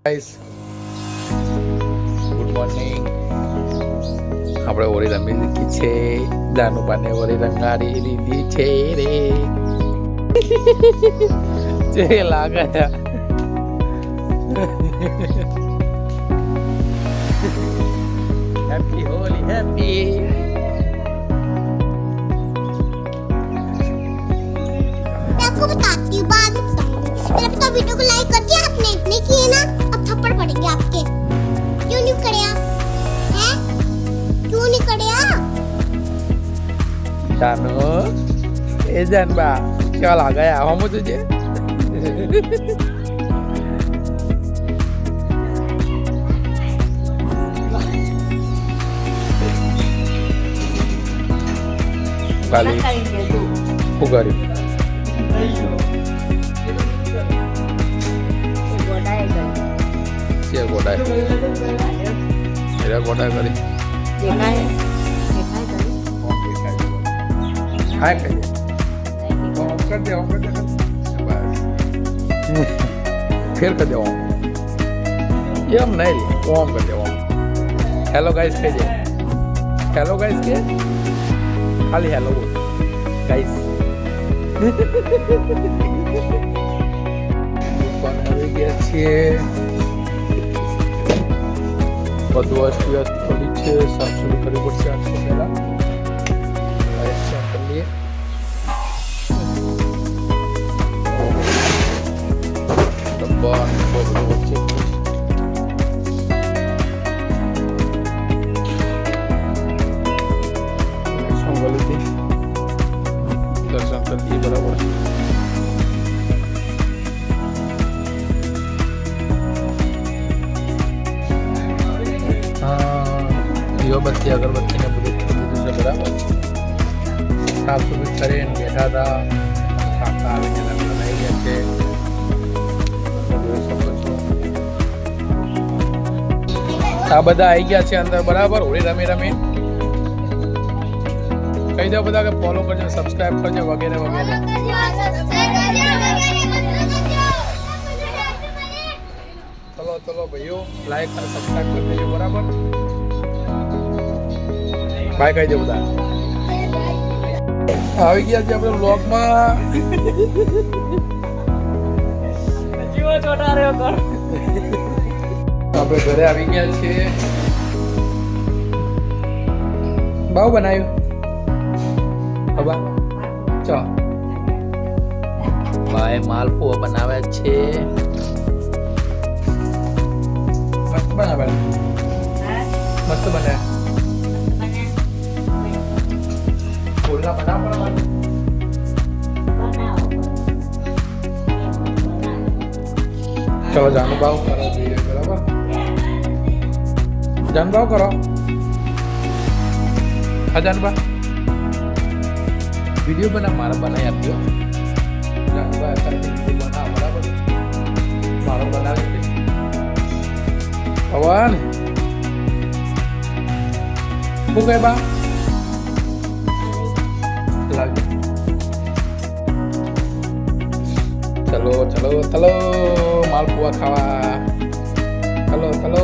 Guys good morning. આપણે ઓરી રમી લીધી છે. જાનુબાને ઓરી રંગાડી લીધી છે રે. જે લાગે હેપી હોલી હેપી. आपको बताती हूँ बाद में बताऊंगी. मेरे तो वीडियो को लाइक कर दिया आपने, नहीं किए ना अब थप्पड़ पड़ेंगे आपके. क्यों नहीं करे आप हैं? क्यों नहीं करे आप? જાનુ એ જાનબા क्या लागा है हम तुझे. Kali Pugari क्या गोड़ा है मेरा गोड़ा करी हाय कहिए ऑन कर दे बस फिर कर दे ऑन ये हम नहीं ऑन कर दे ऑन. हेलो गाइस कहिए हेलो गाइस के खाली हेलो गाइस. આવી ગયા છીએ. બધું અસ્તવ્યસ્ત પડી છે. સાફ સફાઈ કરવી પડશે આજ પહેલા. સાફ કરી લઈએ. ડબ્બા બધું વચ્ચે સંગલીથી દર્શન કરી લઈએ બરાબર. દીવાબત્તી અગરબત્તી ને બધું દીધું છે બરાબર. સાફ સફાઈ કરીને બેઠા હતા. કાકા આવીને લઈ ગયા છે. આ બધા આવી ગયા છે અંદર બરાબર. હોળી રમી રમી કહી દો બધા કે ફોલો કરજો, સબસ્ક્રાઇબ કરજો વગેરે વગેરે. ચલો ચલો ભાઈઓ લાઈક અને સબસ્ક્રાઇબ કરી દેજો બરાબર. બાય કહી દો બધા. આવી ગયા છે આપણે બ્લોગમાં. આપણે ઘરે આવી ગયા છીએ. બહુ બનાવ્યું હવા ચો ભાઈ માલપુઓ બનાવે છે. મસ્ત બનાવે મસ્ત બને. ફૂલના બનાવ ચલો જાનુભાવ કરો જોઈએ બરાબર. જાનુભાવ કરો. હા જાનુભા વિડીયો બના મારા બનાવી આપજો. જાનુભા અત્યારે વિડીયો બના બરાબર. મારો બનાવી દે પવન શું કહે બા લાગે. ચલો ચલો ચલો માલપુઆ ખાવા. ચલો ચલો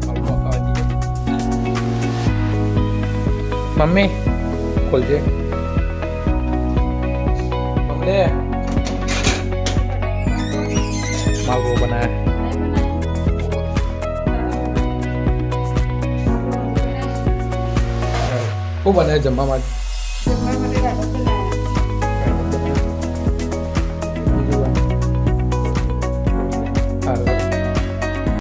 માલપુઆ ખાવા જઈએ. મમ્મી ખોલજે. મમ્મી માલપુઆ બનાયા. શું બનાવે જમવા માટે?